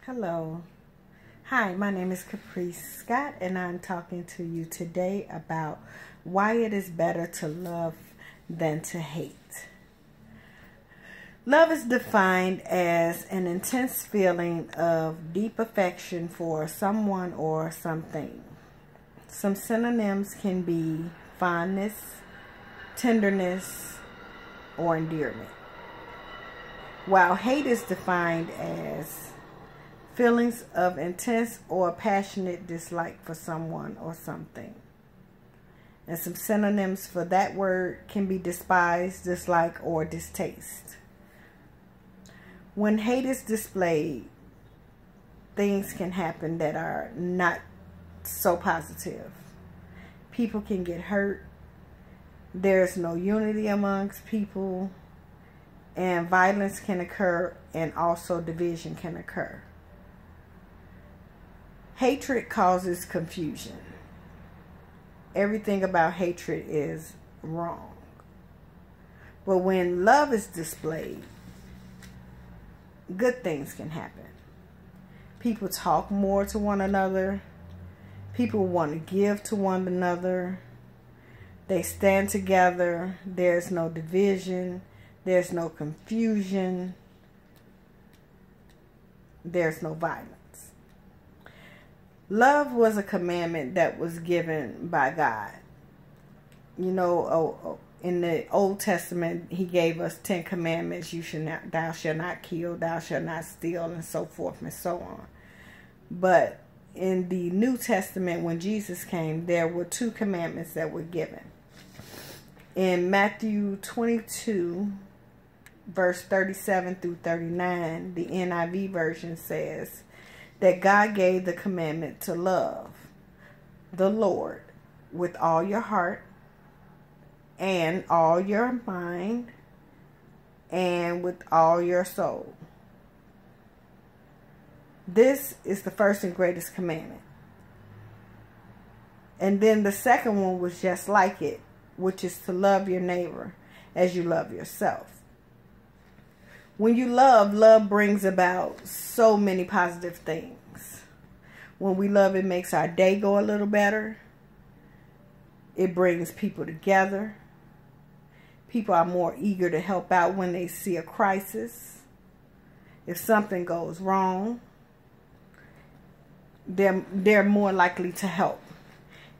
Hello. Hi, my name is Caprice Scott, and I'm talking to you today about why it is better to love than to hate. Love is defined as an intense feeling of deep affection for someone or something. Some synonyms can be fondness, tenderness, or endearment. While hate is defined as feelings of intense or passionate dislike for someone or something. And some synonyms for that word can be despise, dislike, or distaste. When hate is displayed, things can happen that are not so positive. People can get hurt. There's no unity amongst people. And violence can occur, and also division can occur. Hatred causes confusion. Everything about hatred is wrong. But when love is displayed, good things can happen. People talk more to one another. People want to give to one another. They stand together. There's no division. There's no confusion. There's no violence. Love was a commandment that was given by God. You know, in the Old Testament, He gave us 10 commandments. Thou shalt not kill, thou shalt not steal, and so forth and so on. But in the New Testament, when Jesus came, there were 2 commandments that were given. In Matthew 22, verse 37 through 39, the NIV version says that God gave the commandment to love the Lord with all your heart and all your mind and with all your soul. This is the first and greatest commandment. And then the second one was just like it, which is to love your neighbor as you love yourself. When you love brings about so many positive things. When we love, it makes our day go a little better. It brings people together. People are more eager to help out when they see a crisis. If something goes wrong, they're more likely to help.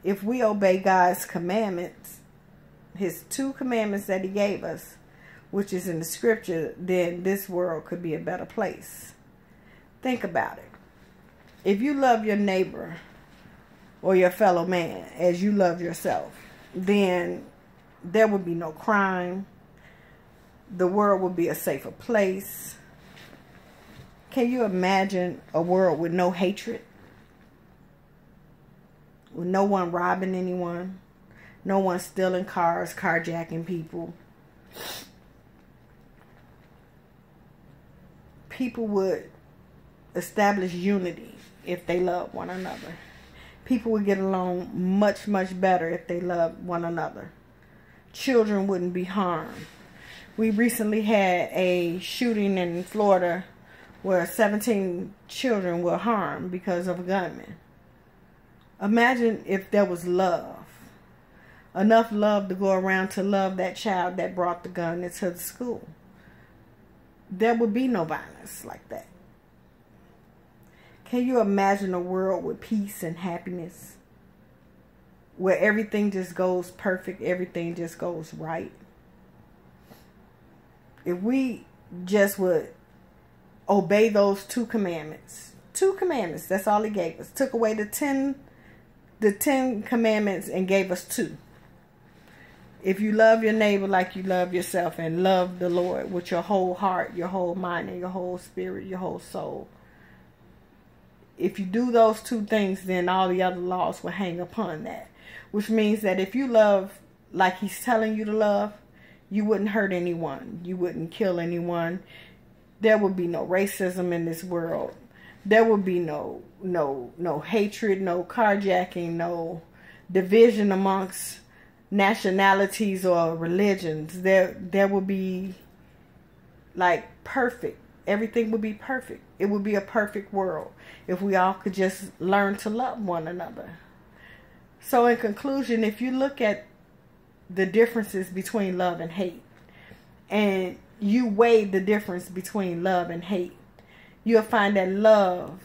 If we obey God's commandments, His 2 commandments that He gave us, which is in the scripture, then this world could be a better place. Think about it. If you love your neighbor or your fellow man as you love yourself, then there would be no crime. The world would be a safer place. Can you imagine a world with no hatred? With no one robbing anyone? No one stealing cars, carjacking people? People would establish unity if they love one another. People would get along much, much better if they loved one another. Children wouldn't be harmed. We recently had a shooting in Florida where 17 children were harmed because of a gunman. Imagine if there was love. Enough love to go around to love that child that brought the gun into the school. There would be no violence like that. Can you imagine a world with peace and happiness? Where everything just goes perfect, everything just goes right? If we just would obey those 2 commandments. 2 commandments, that's all He gave us. Took away the 10 commandments and gave us 2. If you love your neighbor like you love yourself and love the Lord with your whole heart, your whole mind, and your whole spirit, your whole soul. If you do those 2 things, then all the other laws will hang upon that. Which means that if you love like He's telling you to love, you wouldn't hurt anyone. You wouldn't kill anyone. There would be no racism in this world. There would be no hatred, no carjacking, no division amongst nationalities or religions. There will be like perfect everything would be perfect. It would be a perfect world if we all could just learn to love one another. So in conclusion, if you look at the differences between love and hate, and you weigh the difference between love and hate, you'll find that love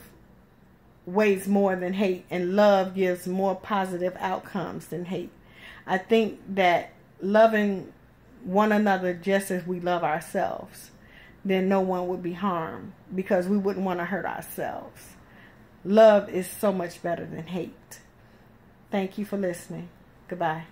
weighs more than hate, and love gives more positive outcomes than hate. I think that loving one another just as we love ourselves, then no one would be harmed, because we wouldn't want to hurt ourselves. Love is so much better than hate. Thank you for listening. Goodbye.